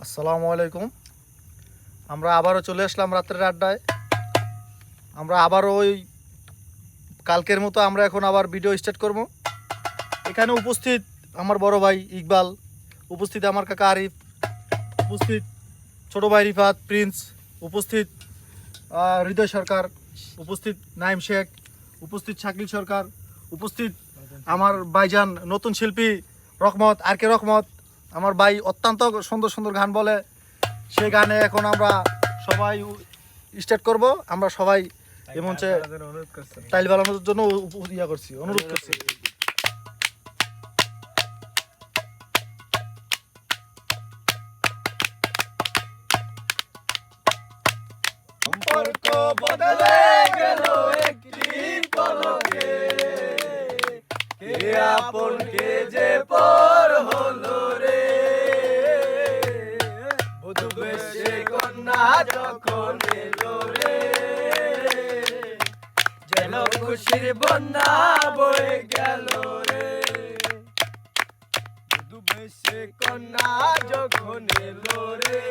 আসসালামু আলাইকুম। আমরা আবারও চলে আসলাম রাত্রের আড্ডায়। আমরা আবারও ওই কালকের মতো আমরা এখন আবার ভিডিও স্টার্ট করব। এখানে উপস্থিত আমার বড় ভাই ইকবাল, উপস্থিত আমার কাকা আরিফ, উপস্থিত ছোট ভাই রিফাত প্রিন্স, উপস্থিত হৃদয় সরকার, উপস্থিত নাইম শেখ, উপস্থিত শাকিল সরকার, উপস্থিত আমার ভাইজান নতুন শিল্পী রহমত আর কে রহমত। আমার ভাই অত্যন্ত সুন্দর সুন্দর গান বলে, সেই গানে এখন আমরা সবাই স্টার্ট করব। আমরা সবাই এই মঞ্চে টাইল বানানোর জন্য অনুরোধ করছি। সম্পর্ক বদলে গেল একটি পলকে, কে আপন কে যে পর হলো রে। বধূ বেশে কন্যা যখন এলো রে, যেন খুশির বন্যা বয়ে গেল রে। বধূ বেশে কন্যা যখন এলো রে,